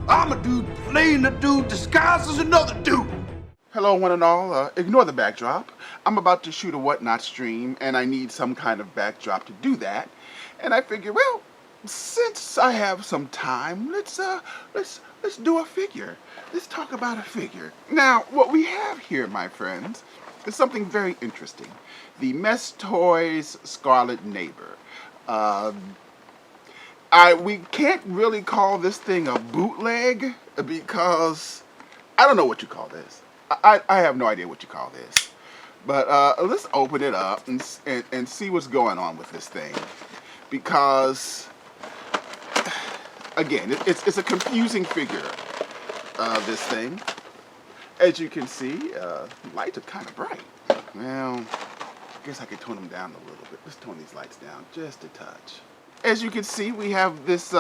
I'm a dude playing a dude disguised as another dude. Hello, one and all. Ignore the backdrop. I'm about to shoot a Whatnot stream, and I need some kind of backdrop to do that. And I figure, well, since I have some time, let's do a figure. Let's talk about a figure. Now, what we have here, my friends, is something very interesting. The Mess Toys Scarlet neighbor. We can't really call this thing a bootleg because I don't know what you call this. I have no idea what you call this. But let's open it up and see what's going on with this thing. Because, again, it's a confusing figure, this thing. As you can see, the lights are kind of bright. Well, I guess I could tone them down a little bit. Let's tone these lights down just a touch. As you can see, we have this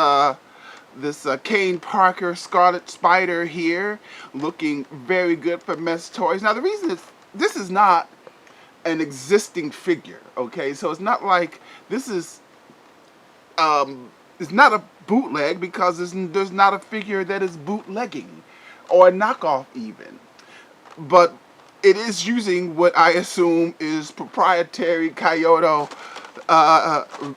Kane Parker Scarlet Spider here, looking very good for Mess Toys. Now, the reason is this is not an existing figure, okay? So it's not like this is it's not a bootleg because there's not a figure that is bootlegging or a knockoff even. But it is using what I assume is proprietary Kyoto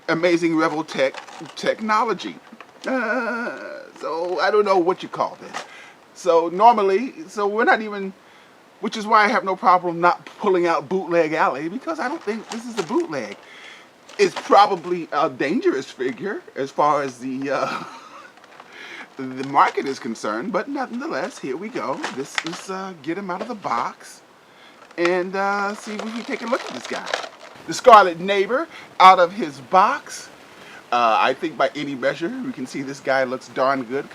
Amazing Revoltech technology. So I don't know what you call this. So normally, we're not even, which is why I have no problem not pulling out Bootleg Alley, because I don't think this is a bootleg. It's probably a dangerous figure as far as the market is concerned, but nonetheless, here we go. Let's get him out of the box and see if we can take a look at this guy. The Scarlet Neighbor out of his box. I think by any measure, we can see this guy looks darn good,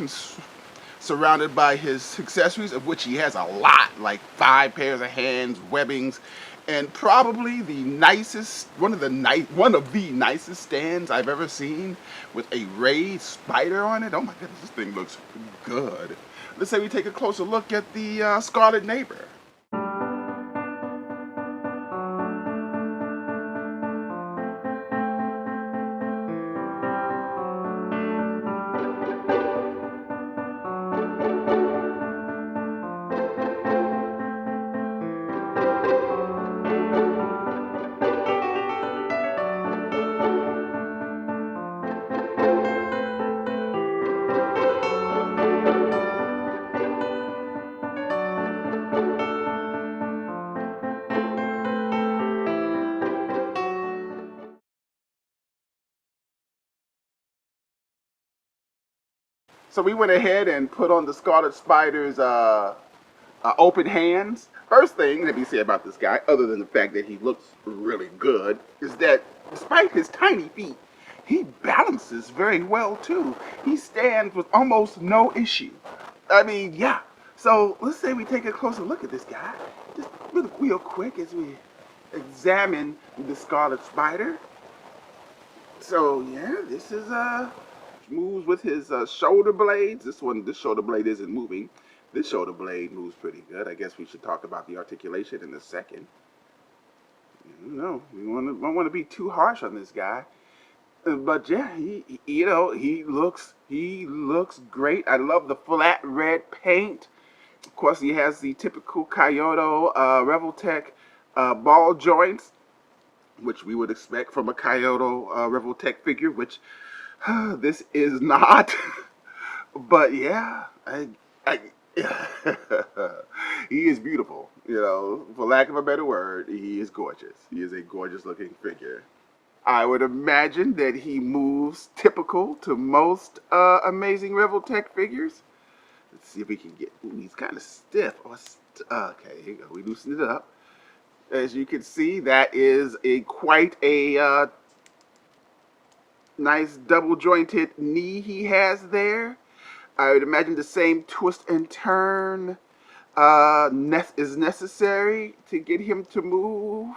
surrounded by his accessories, of which he has a lot, like 5 pairs of hands, webbings, and probably the nicest, one of the nicest stands I've ever seen, with a Ray spider on it. Oh my goodness, this thing looks good. Let's say we take a closer look at the Scarlet Neighbor. So we went ahead and put on the Scarlet Spider's open hands. First thing let me say about this guy, other than the fact that he looks really good, is that despite his tiny feet, he balances very well too. He stands with almost no issue. I mean, yeah. So let's say we take a closer look at this guy, just real quick as we examine the Scarlet Spider. So yeah, this is moves with his shoulder blades. This shoulder blade isn't moving. This shoulder blade moves pretty good. I guess we should talk about the articulation in a second. No, we don't want to be too harsh on this guy. But yeah, he looks great. I love the flat red paint. Of course, he has the typical Kyoto Revoltech ball joints, which we would expect from a Kyoto Revoltech figure, which this is not. But yeah, he is beautiful. You know, for lack of a better word, he is gorgeous. He is a gorgeous looking figure. I would imagine that he moves typical to most Amazing Revoltech figures. Let's see if we can get. Ooh, he's kind of stiff. Okay, here you go. We loosened it up. As you can see, that is quite a nice double jointed knee he has there. I would imagine the same twist and turn is necessary to get him to move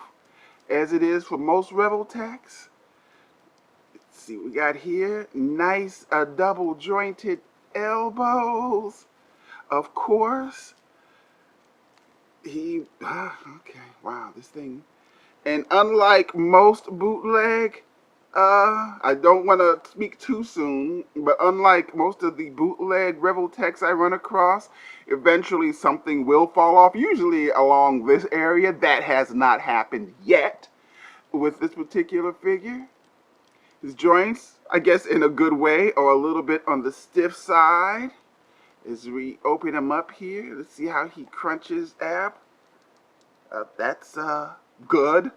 as it is for most Revoltechs. Let's see what we got here. Nice double jointed elbows, of course. Okay, wow, this thing. And unlike most bootleg I don't want to speak too soon, but unlike most of the bootleg Revoltechs I run across, eventually something will fall off, usually along this area. That has not happened yet with this particular figure. His joints, I guess in a good way, are a little bit on the stiff side. As we open him up here, let's see how he crunches ab. That's good,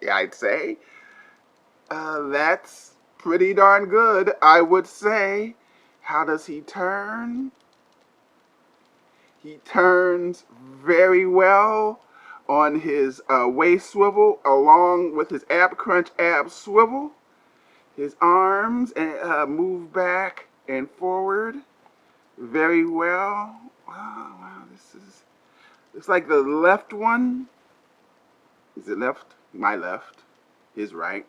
yeah, I'd say. That's pretty darn good, I would say. How does he turn? He turns very well on his waist swivel, along with his ab crunch, ab swivel. His arms move back and forward very well. Oh, wow, this is, it's like the left one. Is it left? My left. His right.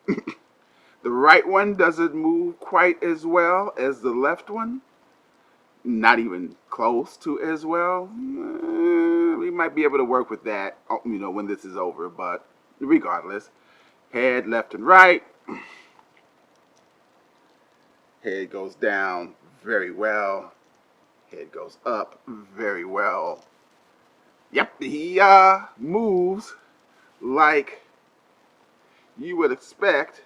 The right one doesn't move quite as well as the left one. Not even close to as well. We might be able to work with that, when this is over, but regardless. Head left and right. Head goes down very well. Head goes up very well. Yep, he moves like you would expect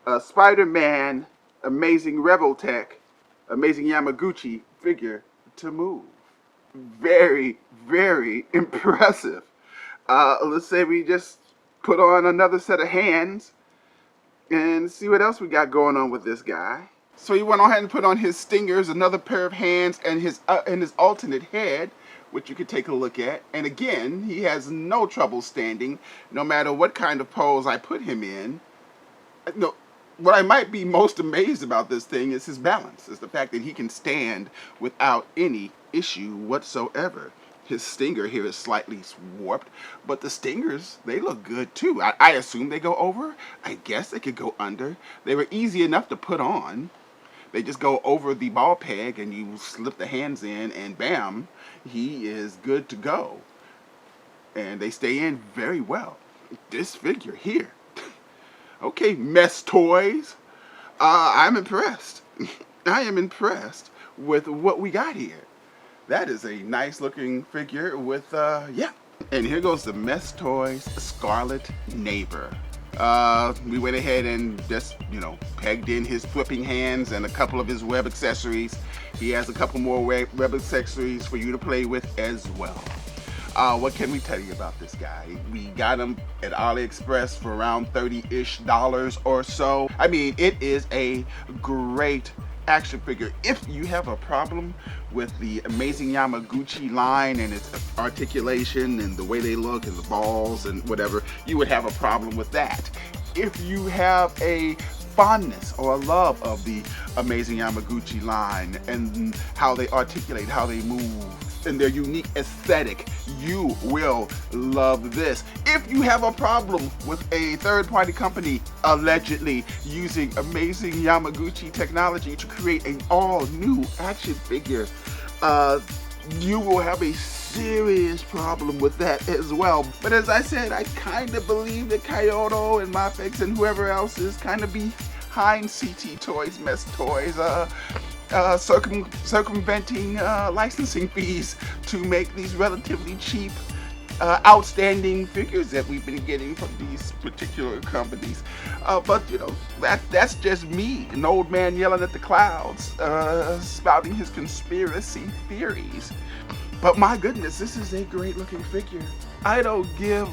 a Spider-Man Amazing Revoltech, Amazing Yamaguchi figure to move. Very, very impressive. Let's say we just put on another set of hands and see what else we got going on with this guy. So he went ahead and put on his stingers, another pair of hands, and his alternate head, which you could take a look at. And again, he has no trouble standing, no matter what kind of pose I put him in. No, what I might be most amazed about this thing is his balance, is the fact that he can stand without any issue whatsoever. His stinger here is slightly warped, but the stingers, they look good too. I assume they go over. I guess they could go under. They were easy enough to put on. They just go over the ball peg and you slip the hands in and bam, he is good to go. And they stay in very well. This figure here. Okay, Mess Toys. I'm impressed. I am impressed with what we got here. That is a nice looking figure with, yeah. And here goes the Mess Toys Scarlet neighbor. We went ahead and just, pegged in his flipping hands and a couple of his web accessories. He has a couple more web accessories for you to play with as well. What can we tell you about this guy? We got him at AliExpress for around $30-ish or so. I mean, it is a great action figure. If you have a problem with the Amazing Yamaguchi line and its articulation and the way they look and the balls and whatever, you would have a problem with that. If you have a fondness or a love of the Amazing Yamaguchi line and how they articulate, how they move, and their unique aesthetic, you will love this. If you have a problem with a third-party company allegedly using Amazing Yamaguchi technology to create an all-new action figure, you will have a serious problem with that as well. But as I said, I kind of believe that Kyoto and Mafex and whoever else is kind of behind CT Toys, Mess Toys, circumventing licensing fees to make these relatively cheap, outstanding figures that we've been getting from these particular companies. But that's just me, an old man yelling at the clouds, spouting his conspiracy theories. But my goodness, this is a great looking figure. I don't give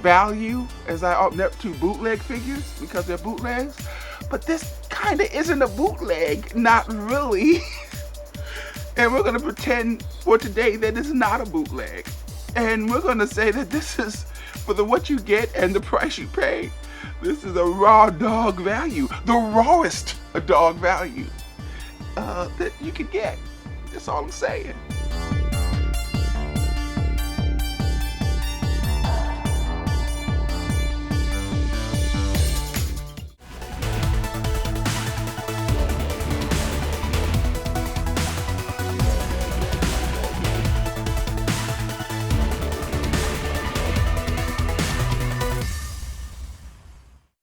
value as I ought to bootleg figures because they're bootlegs, but this kind of isn't a bootleg, not really. And we're gonna pretend for today that it's not a bootleg. And we're gonna say that this is, for what you get and the price you pay, this is a raw dog value, the rawest dog value that you can get. That's all I'm saying.